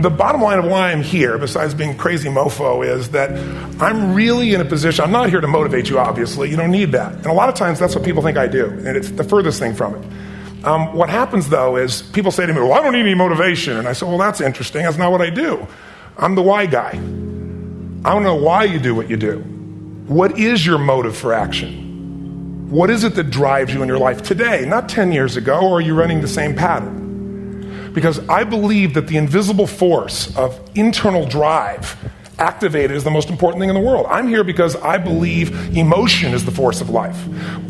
The bottom line of why I'm here, besides being crazy mofo, is that I'm really in a position, I'm not here to motivate you, obviously. You don't need that. And a lot of times that's what people think I do, and it's the furthest thing from it. What happens, though, is people say to me, well, I don't need any motivation. And I say, well, that's interesting. That's not what I do. I'm the why guy. I want to know why you do what you do. What is your motive for action? What is it that drives you in your life today, not 10 years ago, or are you running the same pattern? Because I believe that the invisible force of internal drive activated is the most important thing in the world. I'm here because I believe emotion is the force of life.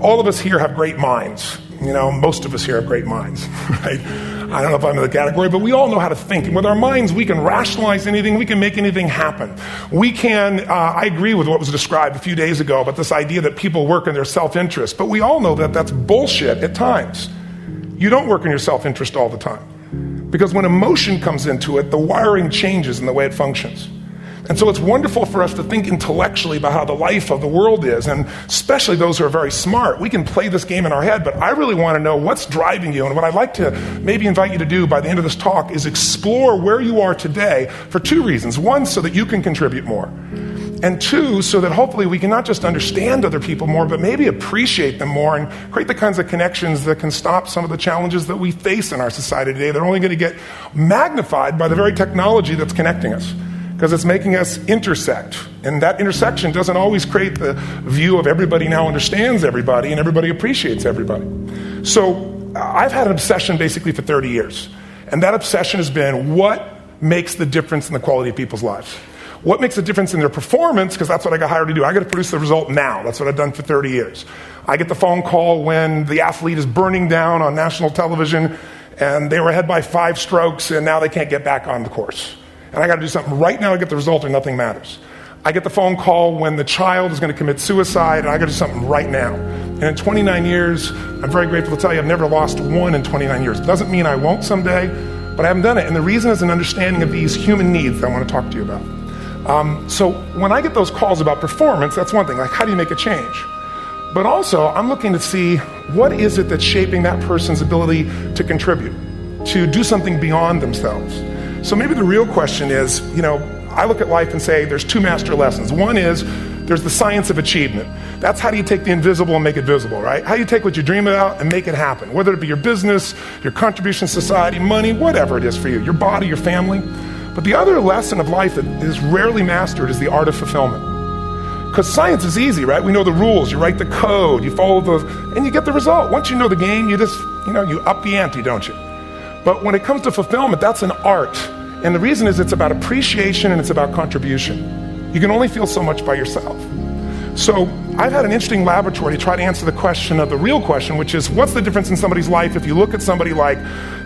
All of us here have great minds. You know, most of us here have great minds, right? I don't know if I'm in the category, but we all know how to think. And with our minds, we can rationalize anything. We can make anything happen. We can, I agree with what was described a few days ago about this idea that people work in their self-interest. But we all know that that's bullshit at times. You don't work in your self-interest all the time. Because when emotion comes into it, the wiring changes in the way it functions. And so it's wonderful for us to think intellectually about how the life of the world is, and especially those who are very smart. We can play this game in our head, but I really want to know what's driving you. And what I'd like to maybe invite you to do by the end of this talk is explore where you are today for two reasons. One, so that you can contribute more. And two, so that hopefully we can not just understand other people more, but maybe appreciate them more and create the kinds of connections that can stop some of the challenges that we face in our society today. They're only going to get magnified by the very technology that's connecting us, because it's making us intersect. And that intersection doesn't always create the view of everybody now understands everybody and everybody appreciates everybody. So I've had an obsession basically for 30 years. And that obsession has been what makes the difference in the quality of people's lives. What makes a difference in their performance, because that's what I got hired to do. I got to produce the result now. That's what I've done for 30 years. I get the phone call when the athlete is burning down on national television and they were ahead by 5 strokes and now they can't get back on the course. And I got to do something right now to get the result or nothing matters. I get the phone call when the child is going to commit suicide and I got to do something right now. And in 29 years, I'm very grateful to tell you I've never lost one in 29 years. It doesn't mean I won't someday, but I haven't done it. And the reason is an understanding of these human needs that I want to talk to you about. So when I get those calls about performance, that's one thing, like how do you make a change? But also, I'm looking to see what is it that's shaping that person's ability to contribute, to do something beyond themselves. So maybe the real question is, I look at life and say there's 2 master lessons. One is there's the science of achievement. That's how do you take the invisible and make it visible, right? How do you take what you dream about and make it happen, whether it be your business, your contribution to society, money, whatever it is for you, your body, your family. But the other lesson of life that is rarely mastered is the art of fulfillment. Because science is easy, right? We know the rules. You write the code, you follow and you get the result. Once you know the game, you just, you up the ante, don't you? But when it comes to fulfillment, that's an art. And the reason is it's about appreciation and it's about contribution. You can only feel so much by yourself. So I've had an interesting laboratory to try to answer the question of the real question, which is what's the difference in somebody's life if you look at somebody like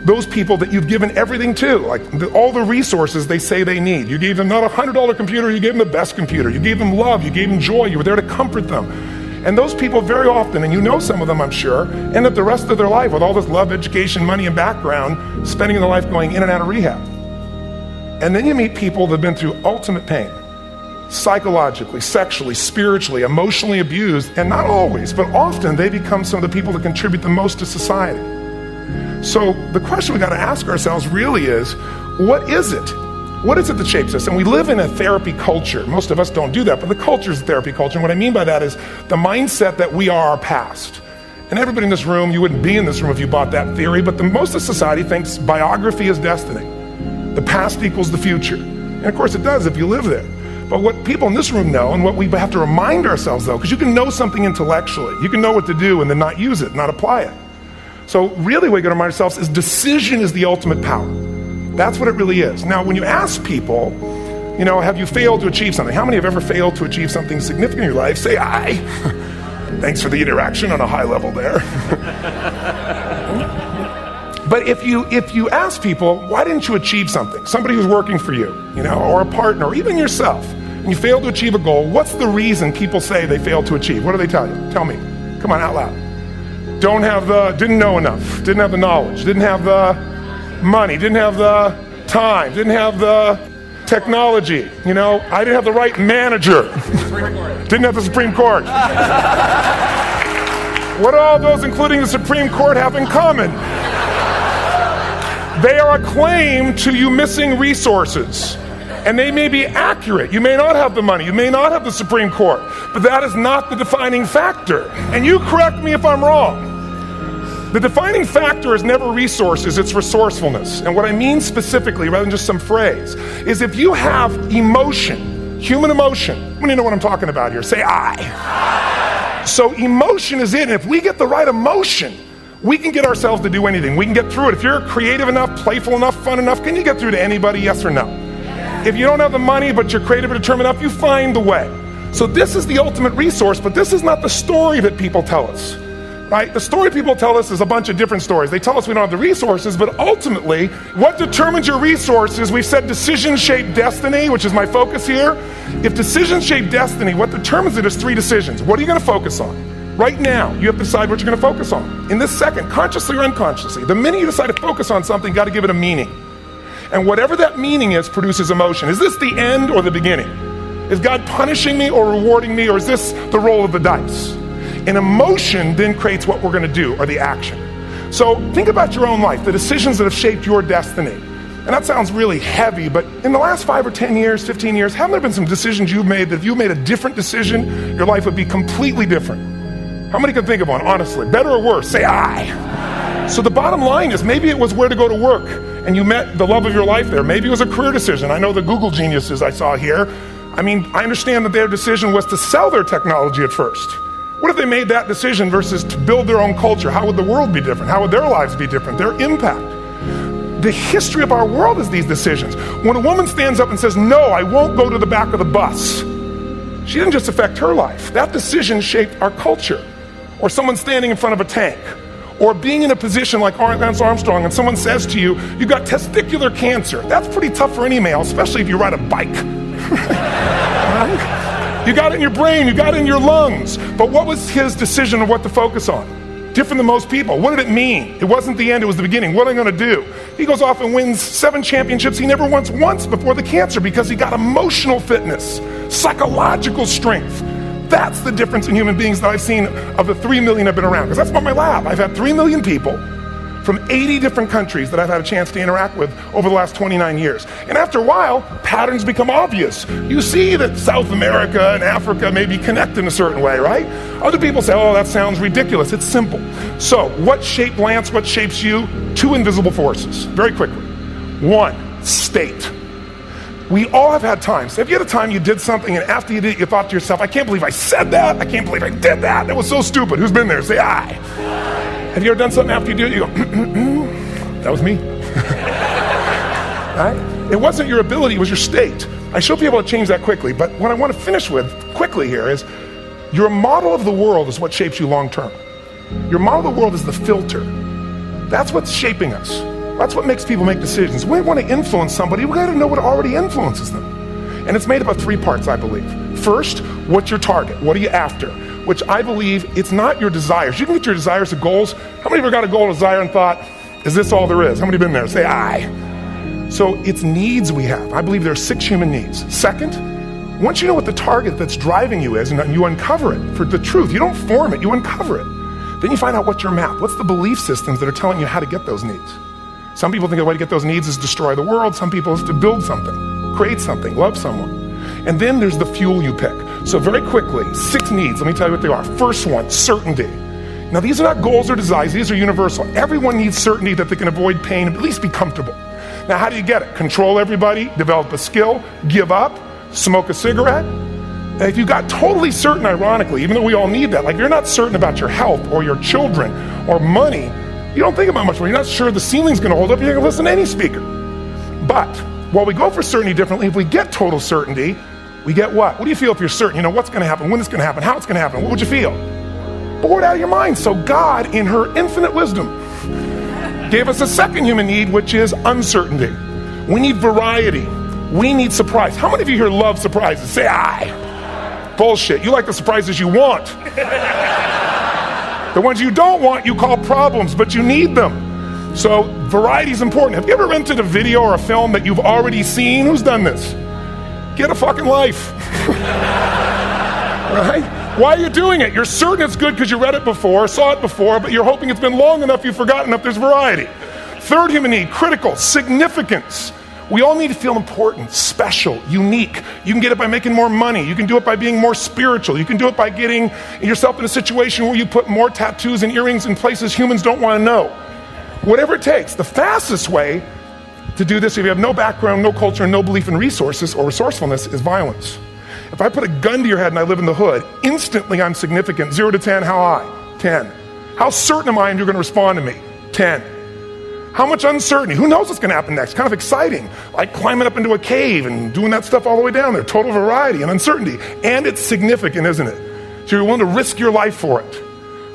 those people that you've given everything to, like all the resources they say they need. You gave them not a $100 computer, you gave them the best computer. You gave them love, you gave them joy, you were there to comfort them. And those people very often, and you know some of them I'm sure, end up the rest of their life with all this love, education, money, and background, spending their life going in and out of rehab. And then you meet people that have been through ultimate pain, psychologically, sexually, spiritually, emotionally abused, and not always, but often they become some of the people that contribute the most to society. So the question we got to ask ourselves really is, what is it? What is it that shapes us? And we live in a therapy culture. Most of us don't do that, but the culture is a therapy culture. And what I mean by that is the mindset that we are our past. And everybody in this room, you wouldn't be in this room if you bought that theory, but most of society thinks biography is destiny. The past equals the future. And of course it does if you live there. But what people in this room know, and what we have to remind ourselves though, because you can know something intellectually, you can know what to do and then not use it, not apply it. So really what we got to remind ourselves is decision is the ultimate power. That's what it really is. Now when you ask people, have you failed to achieve something? How many have ever failed to achieve something significant in your life? Say I. Thanks for the interaction on a high level there. But if you ask people, why didn't you achieve something? Somebody who's working for you, or a partner, or even yourself, and you failed to achieve a goal, what's the reason people say they failed to achieve? What do they tell you? Tell me. Come on, out loud. Didn't know enough, didn't have the knowledge, didn't have the money, didn't have the time, didn't have the technology, I didn't have the right manager, didn't have the Supreme Court. What do all those, including the Supreme Court, have in common? They are a claim to you missing resources. And they may be accurate. You may not have the money. You may not have the Supreme Court. But that is not the defining factor. And you correct me if I'm wrong. The defining factor is never resources, it's resourcefulness. And what I mean specifically, rather than just some phrase, is if you have emotion, human emotion, how many know what I'm talking about here? Say I. So emotion is it, and if we get the right emotion, we can get ourselves to do anything. We can get through it. If you're creative enough, playful enough, fun enough, can you get through to anybody, yes or no? If you don't have the money, but you're creative or determined enough, you find the way. So this is the ultimate resource, but this is not the story that people tell us. Right? The story people tell us is a bunch of different stories. They tell us we don't have the resources, but ultimately, what determines your resources, we've said decisions shape destiny, which is my focus here. If decisions shape destiny, what determines it is 3 decisions. What are you going to focus on? Right now, you have to decide what you're going to focus on. In this second, consciously or unconsciously, the minute you decide to focus on something, you got to give it a meaning. And whatever that meaning is, produces emotion. Is this the end or the beginning? Is God punishing me or rewarding me, or is this the roll of the dice? And emotion then creates what we're going to do, or the action. So think about your own life, the decisions that have shaped your destiny. And that sounds really heavy, but in the last 5 or 10 years, 15 years, haven't there been some decisions you've made that if you made a different decision, your life would be completely different? How many can think of one, honestly? Better or worse? Say I. So the bottom line is maybe it was where to go to work, and you met the love of your life there. Maybe it was a career decision. I know the Google geniuses I saw here. I mean, I understand that their decision was to sell their technology at first. What if they made that decision versus to build their own culture? How would the world be different? How would their lives be different? Their impact. The history of our world is these decisions. When a woman stands up and says, no, I won't go to the back of the bus, she didn't just affect her life. That decision shaped our culture. Or someone standing in front of a tank. Or being in a position like Lance Armstrong and someone says to you, you've got testicular cancer. That's pretty tough for any male, especially if you ride a bike. Right? You got it in your brain, you got it in your lungs. But what was his decision of what to focus on? Different than most people. What did it mean? It wasn't the end, it was the beginning. What am I going to do? He goes off and wins 7 championships he never won once before the cancer because he got emotional fitness, psychological strength. That's the difference in human beings that I've seen of the 3 million I've been around. Because that's what my lab. I've had 3 million people from 80 different countries that I've had a chance to interact with over the last 29 years. And after a while, patterns become obvious. You see that South America and Africa may be connected in a certain way, right? Other people say, oh, that sounds ridiculous. It's simple. So what shaped Lance? What shapes you? 2 invisible forces, very quickly. 1, state. We all have had times. Have you had a time you did something and after you did it, you thought to yourself, I can't believe I said that. I can't believe I did that. That was so stupid. Who's been there? Say, I. Have you ever done something after you do it, you go, that was me. Right? It wasn't your ability, it was your state. I should be able to change that quickly, but what I want to finish with quickly here is your model of the world is what shapes you long term. Your model of the world is the filter. That's what's shaping us. That's what makes people make decisions. When we want to influence somebody, we got to know what already influences them. And it's made up of 3 parts, I believe. First, what's your target? What are you after? Which I believe it's not your desires. You can get your desires to goals. How many of you got a goal, a desire, and thought, is this all there is? How many been there? Say, I. So it's needs we have. I believe there are 6 human needs. Second, once you know what the target that's driving you is, and you uncover it for the truth, you don't form it, you uncover it. Then you find out what's your map. What's the belief systems that are telling you how to get those needs? Some people think the way to get those needs is destroy the world. Some people is to build something, create something, love someone. And then there's the fuel you pick. So very quickly, 6 needs. Let me tell you what they are. First one, certainty. Now these are not goals or desires. These are universal. Everyone needs certainty that they can avoid pain and at least be comfortable. Now how do you get it? Control everybody, develop a skill, give up, smoke a cigarette. Now, if you got totally certain, ironically, even though we all need that, like you're not certain about your health or your children or money, you don't think about much more. You're not sure the ceiling's going to hold up. You're going to listen to any speaker. But while we go for certainty differently, if we get total certainty, we get what? What do you feel if you're certain? You know what's going to happen, when it's going to happen, how it's going to happen. What would you feel? Bored out of your mind. So God, in her infinite wisdom, gave us a second human need, which is uncertainty. We need variety. We need surprise. How many of you here love surprises? Say, I. Bullshit. You like the surprises you want. The ones you don't want, you call problems, but you need them. So variety is important. Have you ever rented a video or a film that you've already seen? Who's done this? Get a fucking life. Right? Why are you doing it? You're certain it's good because you read it before, saw it before, but you're hoping it's been long enough you've forgotten if there's variety. Third human need, critical, significance. We all need to feel important, special, unique. You can get it by making more money. You can do it by being more spiritual. You can do it by getting yourself in a situation where you put more tattoos and earrings in places humans don't want to know. Whatever it takes. The fastest way to do this, if you have no background, no culture, and no belief in resources or resourcefulness, is violence. If I put a gun to your head and I live in the hood, instantly I'm significant. 0 to 10, how high? 10. How certain am I you're going to respond to me? 10. How much uncertainty? Who knows what's going to happen next? Kind of exciting, like climbing up into a cave and doing that stuff all the way down there. Total variety and uncertainty. And it's significant, isn't it? So you're willing to risk your life for it.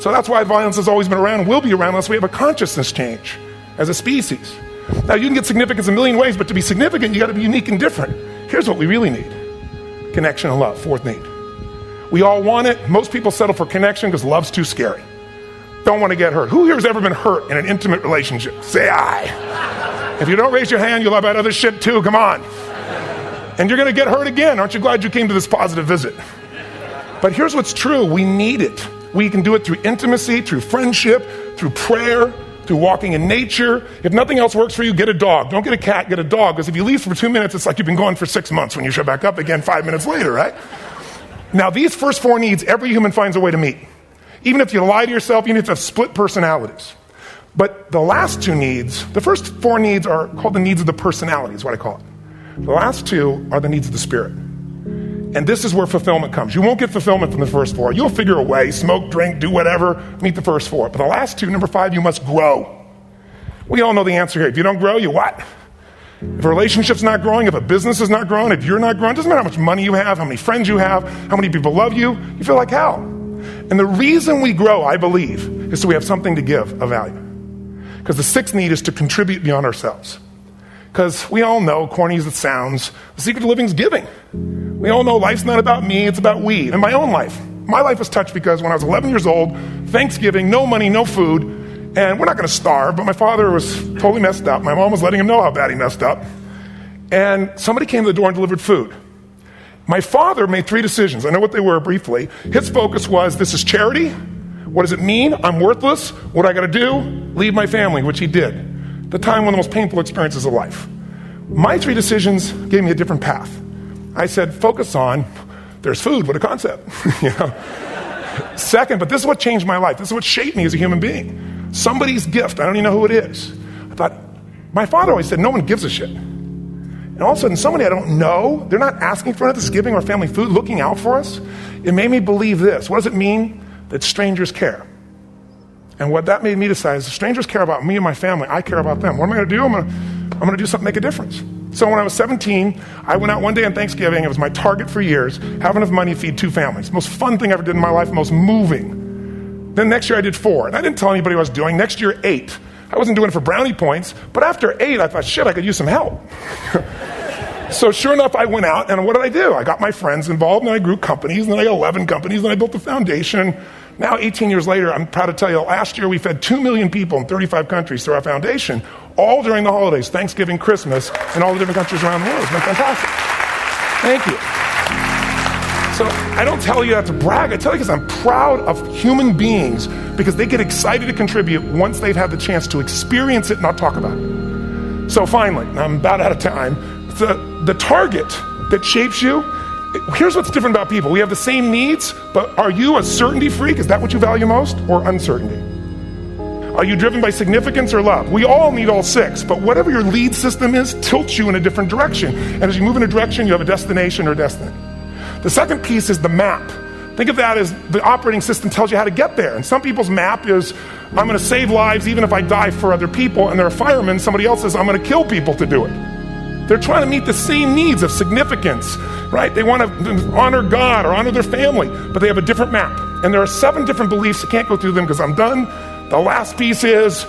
So that's why violence has always been around and will be around unless we have a consciousness change as a species. Now, you can get significance a million ways, but to be significant, you got to be unique and different. Here's what we really need. Connection and love, fourth need. We all want it. Most people settle for connection because love's too scary. Don't want to get hurt. Who here has ever been hurt in an intimate relationship? Say aye. If you don't raise your hand, you'll have about other shit too. Come on. And you're going to get hurt again. Aren't you glad you came to this positive visit? But here's what's true. We need it. We can do it through intimacy, through friendship, through prayer, through walking in nature. If nothing else works for you, get a dog. Don't get a cat, get a dog. Because if you leave for 2 minutes, it's like you've been gone for 6 months when you show back up again 5 minutes later, right? Now, these first four needs, every human finds a way to meet. Even if you lie to yourself, even if you have split personalities. But the last two needs, the first four needs are called the needs of the personality, is what I call it. The last two are the needs of the spirit. And this is where fulfillment comes. You won't get fulfillment from the first four. You'll figure a way, smoke, drink, do whatever, meet the first four. But the last two, number 5, you must grow. We all know the answer here. If you don't grow, you what? If a relationship's not growing, if a business is not growing, if you're not growing, it doesn't matter how much money you have, how many friends you have, how many people love you, you feel like hell. And the reason we grow, I believe, is so we have something to give of value. Because the sixth need is to contribute beyond ourselves. Because we all know, corny as it sounds, the secret of living is giving. We all know life's not about me, it's about we. And my own life. My life was touched because when I was 11 years old, Thanksgiving, no money, no food, and we're not going to starve, but my father was totally messed up. My mom was letting him know how bad he messed up. And somebody came to the door and delivered food. My father made 3 decisions. I know what they were briefly. His focus was, this is charity. What does it mean? I'm worthless. What do I got to do? Leave my family, which he did. The time, one of the most painful experiences of life. My 3 decisions gave me a different path. I said, focus on, there's food, what a concept. You know? Second, but this is what changed my life. This is what shaped me as a human being. Somebody's gift. I don't even know who it is. I thought, my father always said, no one gives a shit. And all of a sudden, somebody I don't know, they're not asking for this, giving our family food, looking out for us. It made me believe this. What does it mean? That strangers care. And what that made me decide is if strangers care about me and my family, I care about them. What am I going to do? I'm going to do something to make a difference. So when I was 17, I went out one day on Thanksgiving. It was my target for years. Have enough money to feed 2 families. Most fun thing I ever did in my life, most moving. Then next year I did 4. And I didn't tell anybody what I was doing. Next year, 8. I wasn't doing it for brownie points. But after 8, I thought, shit, I could use some help. So sure enough, I went out, and what did I do? I got my friends involved, and I grew companies, and then I got 11 companies, and I built a foundation. Now, 18 years later, I'm proud to tell you, last year we fed 2 million people in 35 countries through our foundation, all during the holidays, Thanksgiving, Christmas, and all the different countries around the world. It's been fantastic. Thank you. So I don't tell you that to brag. I tell you because I'm proud of human beings because they get excited to contribute once they've had the chance to experience it, not talk about it. So finally, I'm about out of time. The target that shapes you, here's what's different about people. We have the same needs, but are you a certainty freak? Is that what you value most? Or uncertainty? Are you driven by significance or love? We all need all 6, but whatever your lead system is tilts you in a different direction. And as you move in a direction, you have a destination or destiny. The second piece is the map. Think of that as the operating system tells you how to get there. And some people's map is, I'm going to save lives even if I die for other people. And they're a fireman. Somebody else says, I'm going to kill people to do it. They're trying to meet the same needs of significance, right? They want to honor God or honor their family, but they have a different map. And there are 7 different beliefs. I can't go through them because I'm done. The last piece is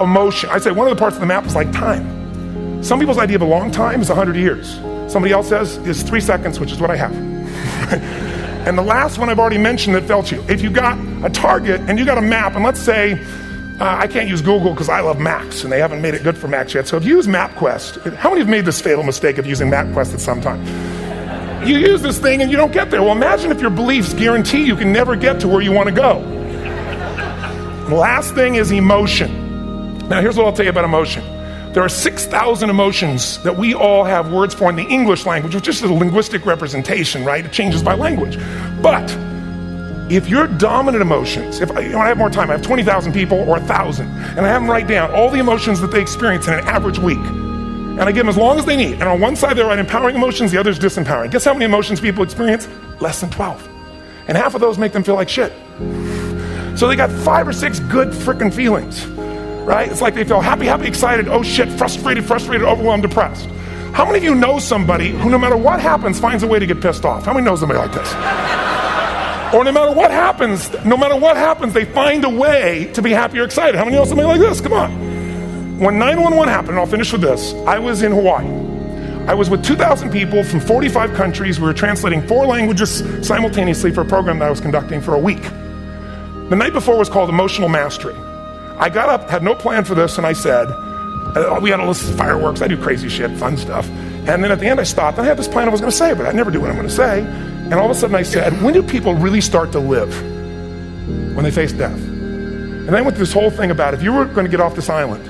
emotion. I say one of the parts of the map is like time. Some people's idea of a long time is 100 years. Somebody else says is 3 seconds, which is what I have. And the last one I've already mentioned that felt you. If you got a target and you got a map, and let's say, I can't use Google because I love Macs, and they haven't made it good for Macs yet. So if you use MapQuest, how many have made this fatal mistake of using MapQuest at some time? You use this thing and you don't get there. Well, imagine if your beliefs guarantee you can never get to where you want to go. The last thing is emotion. Now, here's what I'll tell you about emotion. There are 6,000 emotions that we all have words for in the English language, which is just a linguistic representation, right? It changes by language. But if your dominant emotions, when I have more time, I have 20,000 people or 1,000, and I have them write down all the emotions that they experience in an average week. And I give them as long as they need. And on one side, they write empowering emotions, the other is disempowering. Guess how many emotions people experience? Less than 12. And half of those make them feel like shit. So they got 5 or 6 good freaking feelings, right? It's like they feel happy, excited, oh shit, frustrated, overwhelmed, depressed. How many of you know somebody who, no matter what happens, finds a way to get pissed off? How many know somebody like this? Or no matter what happens, they find a way to be happy or excited. How many know somebody like this? Come on. When 9/11 happened, and I'll finish with this, I was in Hawaii. I was with 2,000 people from 45 countries. We were translating 4 languages simultaneously for a program that I was conducting for a week. The night before was called Emotional Mastery. I got up, had no plan for this, and I said, we had a list of fireworks, I do crazy shit, fun stuff. And then at the end I stopped, and I had this plan I was going to say, but I never do what I'm going to say. And all of a sudden I said, when do people really start to live? When they face death. And I went through this whole thing about if you were going to get off this island,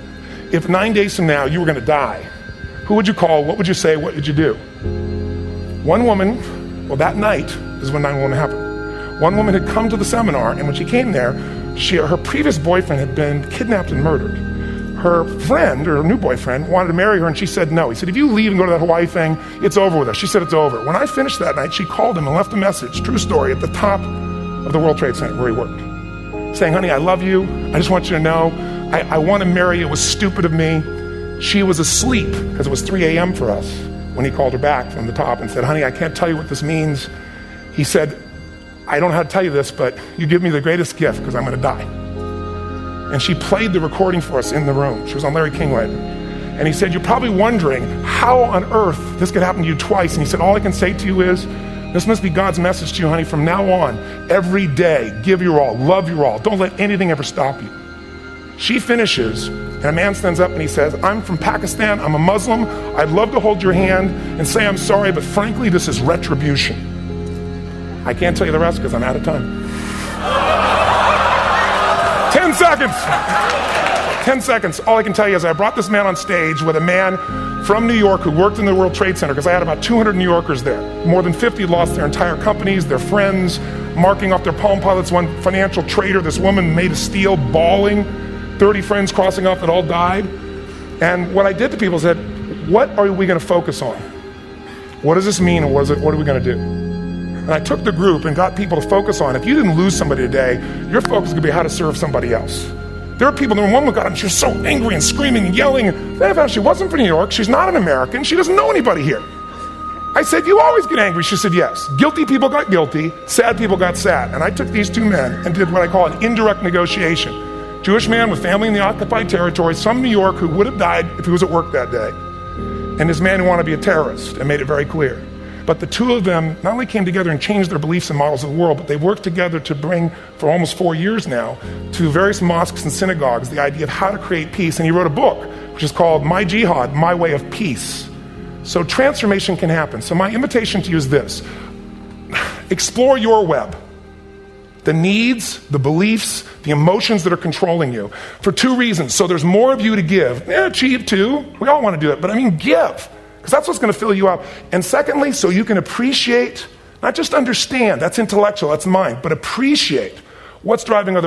if 9 days from now you were going to die, who would you call, what would you say, what would you do? One woman, well, that night is when 9/11 happened. One woman had come to the seminar, and when she came there, her previous boyfriend had been kidnapped and murdered. Her friend, or her new boyfriend, wanted to marry her, and she said no. He said, if you leave and go to that Hawaii thing, it's over with us. She said it's over. When I finished that night, she called him and left a message, true story, at the top of the World Trade Center where he worked, saying, honey, I love you. I just want you to know, I want to marry you. It was stupid of me. She was asleep, because it was 3 a.m. for us, when he called her back from the top and said, honey, I can't tell you what this means. He said, I don't know how to tell you this, but you give me the greatest gift, because I'm going to die. And she played the recording for us in the room. She was on Larry King Live. And he said, you're probably wondering how on earth this could happen to you twice. And he said, all I can say to you is, this must be God's message to you, honey. From now on, every day, give your all, love your all. Don't let anything ever stop you. She finishes, and a man stands up and he says, I'm from Pakistan, I'm a Muslim, I'd love to hold your hand and say I'm sorry, but frankly, this is retribution. I can't tell you the rest because I'm out of time. 10 seconds. 10 seconds. All I can tell you is I brought this man on stage with a man from New York who worked in the World Trade Center, because I had about 200 New Yorkers there. More than 50 lost their entire companies, their friends, marking off their Palm Pilots. One financial trader, this woman made of steel, bawling. 30 friends crossing off that all died. And what I did to people is said, what are we going to focus on? What does this mean, and what are we going to do? And I took the group and got people to focus on, if you didn't lose somebody today, your focus is going to be how to serve somebody else. There are people, one woman got up and she was so angry and screaming and yelling. And then I found she wasn't from New York, she's not an American, she doesn't know anybody here. I said, you always get angry. She said, yes. Guilty people got guilty, sad people got sad. And I took these 2 men and did what I call an indirect negotiation. Jewish man with family in the occupied territory, some New York who would have died if he was at work that day. And this man who wanted to be a terrorist, and made it very clear. But the 2 of them not only came together and changed their beliefs and models of the world, but they worked together to bring, for almost 4 years now, to various mosques and synagogues, the idea of how to create peace. And he wrote a book, which is called My Jihad, My Way of Peace. So transformation can happen. So my invitation to you is this. Explore your web. The needs, the beliefs, the emotions that are controlling you, for 2 reasons. So there's more of you to give. Achieve too. We all want to do it, but I mean give. Because that's what's going to fill you up. And secondly, so you can appreciate, not just understand, that's intellectual, that's mind, but appreciate what's driving other people.